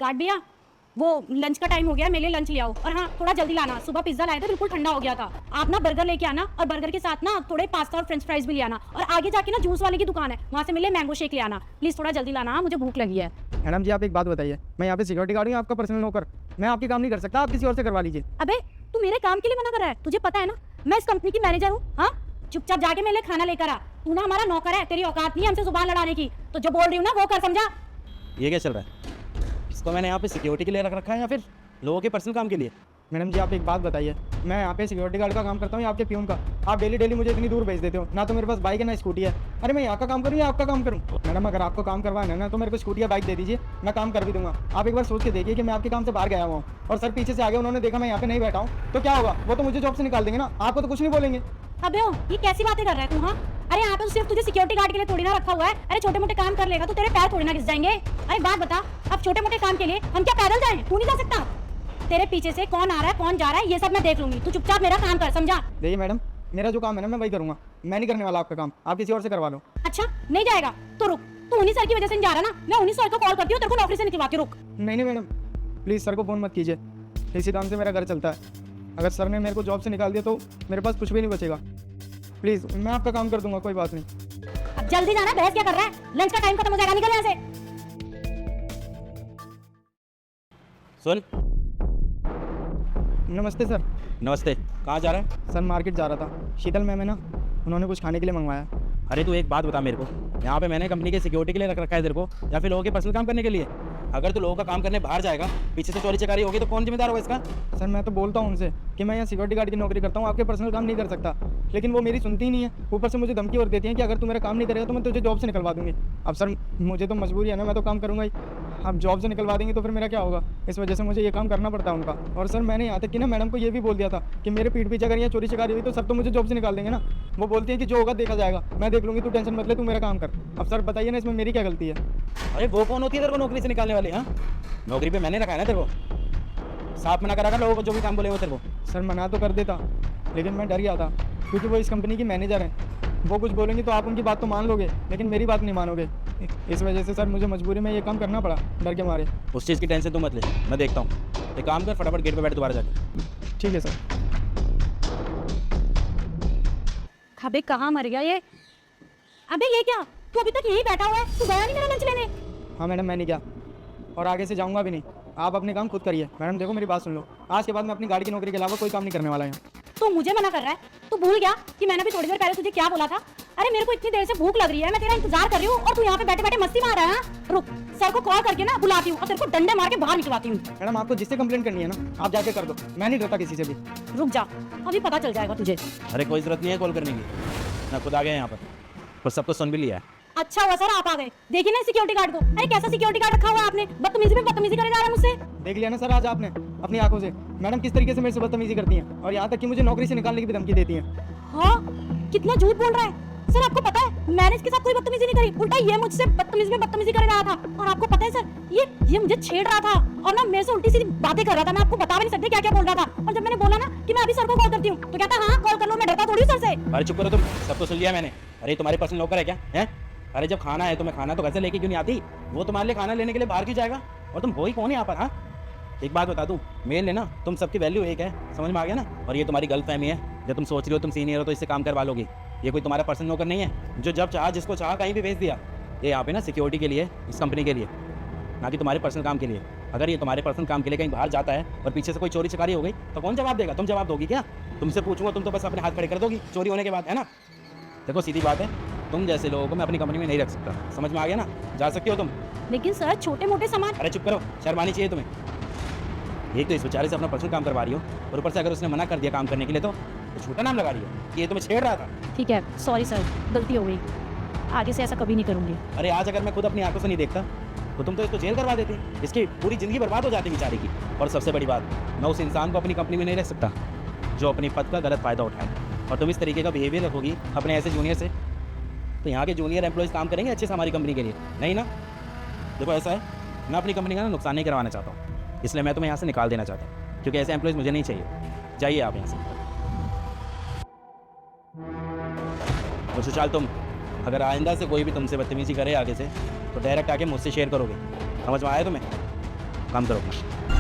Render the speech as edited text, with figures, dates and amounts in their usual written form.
काट भैया, वो लंच का टाइम हो गया, मेरे लिए लंच ले आओ। और हाँ, थोड़ा जल्दी लाना, सुबह पिज्जा लाए थे, बिल्कुल ठंडा हो गया था। आप ना बर्गर लेके आना, और बर्गर के साथ ना थोड़े पास्ता और फ्रेंच फ्राइज भी ले आना। और आगे जाके ना जूस वाले की दुकान है, वहाँ से मिले मैंगो शेक ले आना। प्लीज़ थोड़ा जल्दी लाना, मुझे भूख लगी है। मैडम जी आप एक बात बताइए, मैं यहाँ पे सिक्योरिटी गार्ड हूँ, आपका पर्सनल नौकर। मैं आपकी काम नहीं कर सकता, आप किसी और से करवा लीजिए। अबे तू मेरे काम के लिए मना कर रहा है? तुझे पता है ना मैं इस कंपनी की मैनेजर हूँ। हाँ, चुपचाप जाके मेरे लिए खाना लेकर आ। तू ना हमारा नौकर है, तेरी औकात नहीं है हमसे जुबान लड़ाने की। तो जो बोल रही हूँ ना वो कर, समझा? ये क्या चल रहा है? इसको मैंने यहाँ पे सिक्योरिटी के लिए रख रखा है या फिर लोगों के पर्सनल काम के लिए? मैडम जी आप एक बात बताइए, मैं यहाँ पे सिक्योरिटी गार्ड का काम करता हूँ या आपके प्यून का? आप डेली डेली मुझे इतनी दूर भेज देते हो, ना तो मेरे पास बाइक है ना स्कूटी है। अरे मैं यहाँ का काम करूँ या आपका काम करूँ? मैडम अगर आपको काम करवाना है ना तो मेरे को स्कूटी या बाइक दे दीजिए, मैं काम कर भी दूंगा। आप एक बार सोच के देखिए कि मैं आपके काम से बाहर गया हुआ हूँ और सर पीछे से आगे उन्होंने देखा मैं यहाँ पे नहीं बैठा हूँ, तो क्या होगा? वो तो मुझे जॉब से निकाल देंगे ना, आपको तो कुछ नहीं बोलेंगे। अबे ये कैसी बातें कर रहा है तू? हाँ, अरे यहाँ पे तो सिर्फ तुझे सिक्योरिटी गार्ड के लिए थोड़ी ना रखा हुआ है। अरे छोटे मोटे काम कर लेगा तो तेरे पैर थोड़ी ना घिस जाएंगे। अरे बात बता, अब छोटे मोटे काम के लिए हम क्या पैदल जाएं? तू नहीं जा सकता? तेरे पीछे से कौन आ रहा है कौन जा रहा है ये सब मैं देख लूंगी, तू चुपचाप मेरा काम कर, समझा? देखिए मैडम, मेरा जो काम है ना मैं वही करूँगा, मैं नहीं करने वाला आपका काम, आप किसी और से करवा लो। अच्छा नहीं जाएगा तो रुक, तू उन्हीं सर की वजह से नहीं जा रहा ना, मैं उन्हीं सर को कॉल करती हूँ, तेरे को नौकरी से निकलवाती हूँ। रुक। नहीं मैडम, प्लीज़ सर को फ़ोन मत कीजिए, इसी काम से मेरा घर चलता है। अगर सर ने मेरे को जॉब से निकाल दिया तो मेरे पास कुछ भी नहीं बचेगा। प्लीज़ मैं आपका काम कर दूंगा, कोई बात नहीं। अब जल्दी जाना, बहस क्या कर रहा है? लंच का टाइम खत्म हो जाएगा, निकल यहाँ से। सुन। नमस्ते सर। नमस्ते। कहाँ जा रहा है? सर मार्केट जा रहा था, शीतल मैम है ना, उन्होंने कुछ खाने के लिए मंगवाया। अरे तू एक बात बता मेरे को, यहाँ पे मैंने कंपनी के सिक्योरिटी के लिए रख रखा है तेरे को या फिर लोगों के पर्सनल काम करने के लिए? अगर तू लोगों का काम करने बाहर जाएगा, पीछे से चोरी चकारी होगी तो कौन जिम्मेदार होगा इसका? सर मैं तो बोलता हूँ उनसे कि मैं यहाँ सिक्योरिटी गार्ड की नौकरी करता हूँ, आपके पर्सनल काम नहीं कर सकता, लेकिन वो मेरी सुनती ही नहीं है। ऊपर से मुझे धमकी और देती हैं कि अगर तू मेरा काम नहीं करेगा तो मैं तुझे जॉब से निकलवा दूंगी। अब सर मुझे तो मजबूरी है ना, मैं तो काम करूँगा ही। आप जॉब से निकलवा देंगे तो फिर मेरा क्या होगा? इस वजह से मुझे ये काम करना पड़ता है उनका। और सर मैंने यहाँ तक कि ना मैडम को ये भी बोल दिया था कि मेरे पीठ पीछे अगर यहाँ चोरी चकारी हुई तो सब तो मुझे जॉब से निकाल देंगे ना। वो बोलती है कि जो होगा देखा जाएगा, मैं देख लूँगी, तू टेंशन मत ले, तू मेरा काम कर। अब सर बताइए ना इसमें मेरी क्या गलती है? अरे वो कौन होती है तेरे को नौकरी से निकालने वाली? हाँ, नौकरी पे मैंने रखा है ना तेरे को, साफ मना करा कर लोगों को जो भी काम बोले वो तेरे को। सर मना तो कर देता, लेकिन मैं डर गया था क्योंकि वो इस कंपनी की मैनेजर हैं। वो कुछ बोलेंगी तो आप उनकी बात तो मान लोगे, लेकिन मेरी बात नहीं मानोगे। इस वजह से सर मुझे मजबूरी में ये काम करना पड़ा, डर के मारे। उस चीज़ की टेंशन तू मत ले, मैं देखता हूँ। एक काम कर, फटाफट गेट पे बैठ दोबारा जाके। ठीक है सर। अबे कहाँ मर गया ये? अबे ये क्या, तू अभी तक यहीं बैठा हुआ है? तू गया नहीं मेरा लंच लेने? हाँ मैडम मैं नहीं गया और आगे से जाऊँगा भी नहीं, आप अपने काम खुद करिए। मैडम देखो मेरी बात सुन लो, आज के बाद मैं अपनी गाड़ी की नौकरी के अलावा कोई काम नहीं करने वाला है। तू मुझे मना कर रहा है? तू भूल गया कि मैंने भी थोड़ी देर पहले तुझे क्या बोला था? अरे मेरे को इतनी देर से भूख लग रही है, मैं तेरा इंतजार कर रही हूँ और तू यहाँ पे बैठे बैठे मस्ती मार रहा है। रुक, सर को कॉल करके ना बुलाती हूँ और तेरे को डंडे मार के बाहर निकलवाती हूँ। मैडम आपको जिससे कंप्लेंट करनी है ना आप जाके कर दो, मैं नहीं डरता किसी से भी। रुक जा, अभी पता चल जाएगा तुझे। अरे कोई ज़रूरत नहीं है कॉल करने की, मैं खुद आ गया यहाँ पर और सबको सुन भी लिया है। अच्छा हुआ सर आप आ गए। देखिए ना सिक्योरिटी गार्ड को, अरे कैसा सिक्योरिटी गार्ड रखा हुआ है आपने? बदतमीजी पे बदतमीजी करे जा रहा है मुझसे। देख लिया ना सर आज आपने अपनी आंखों से मैडम किस तरीके से मेरे से बदतमीजी करती हैं, और यहाँ तक कि मुझे नौकरी से निकालने की भी धमकी देती हैं। हाँ, कितना झूठ बोल रहा है सर। आपको पता है मैंने इसके साथ कोई बदतमीजी नहीं करी, उल्टा ये मुझसे बदतमीजी में बदतमीजी कर रहा था। और आपको पता है सर ये मुझे छेड़ रहा था और ना मेरे से उल्टी सीधी बातें कर रहा था। मैं आपको बता भी नहीं सकती क्या क्या बोल रहा था। और जब मैंने बोला ना कि मैं अभी सर को कॉल करती हूँ तो कहता हाँ कॉल कर लो, मैं डरता थोड़ी सर से। अरे चुप करो तुम, सबको सुन लिया मैंने। अरे तुम्हारे पर्सनल नौकर है क्या? है? अरे जब खाना है तुम्हें, खाना तो घर से लेके क्यों नहीं आती? वो तुम्हारे लिए खाना लेने के लिए बाहर क्यों जाएगा? और तुम वही कौन है यहाँ पर? हाँ, एक बात बता दूं, मेल है ना, तुम सबकी वैल्यू एक है, समझ में आ गया ना? और ये तुम्हारी गलत फहमी है, जब तुम सोच रही हो तुम सीनियर हो तो इससे काम करवा लोगी। ये कोई तुम्हारा पर्सनल नौकर नहीं है जो जब चाहा जिसको चाहा कहीं भी भेज दिया। ये यहाँ पे ना सिक्योरिटी के लिए, इस कंपनी के लिए, ना कि तुम्हारे पर्सनल काम के लिए। अगर ये तुम्हारे पर्सनल काम के लिए कहीं बाहर जाता है और पीछे से कोई चोरी चकारी हो गई तो कौन जवाब देगा? तुम जवाब दोगी क्या? तुमसे पूछूंगा तुम तो बस अपने हाथ खड़े कर दोगी चोरी होने के बाद, है ना? देखो सीधी बात है, तुम जैसे लोगों को मैं अपनी कंपनी में नहीं रख सकता, समझ में आ गया ना? जा सकती हो तुम। लेकिन सर छोटे मोटे सामान। अरे चुप करो, शर्म आनी चाहिए तुम्हें। एक तो इस बेचारे से अपना पर्सनल काम करवा रही हो और ऊपर से अगर उसने मना कर दिया काम करने के लिए तो झूठा नाम लगा रही हो कि ये तुम्हें छेड़ रहा था। ठीक है सॉरी सर, गलती हो गई, आगे से ऐसा कभी नहीं करूँगी। अरे आज अगर मैं खुद अपनी आंखों से नहीं देखता तो तुम तो इसको जेल करवा देती, इसकी पूरी ज़िंदगी बर्बाद हो जाती बेचारे की। और सबसे बड़ी बात, मैं उस इंसान को अपनी कंपनी में नहीं रख सकता जो अपनी पद का गलत फ़ायदा उठाए। और तुम इस तरीके का बिहेवियर रखोगी अपने ऐसे जूनियर से तो यहाँ के जूनियर एम्प्लॉयज़ काम करेंगे अच्छे से हमारी कंपनी के लिए? नहीं ना। देखो ऐसा है, मैं अपनी कंपनी का ना नुकसान नहीं करवाना चाहता हूँ, इसलिए मैं तुम्हें यहाँ से निकाल देना चाहता हूँ, क्योंकि ऐसे एम्प्लॉयज़ मुझे नहीं चाहिए। जाइए आप यहाँ से। और सुशाल, तुम अगर आइंदा से कोई भी तुमसे बदतमीजी करे आगे से तो डायरेक्ट आके मुझसे शेयर करोगे, समझ में आया तुम्हें? काम करो अपना।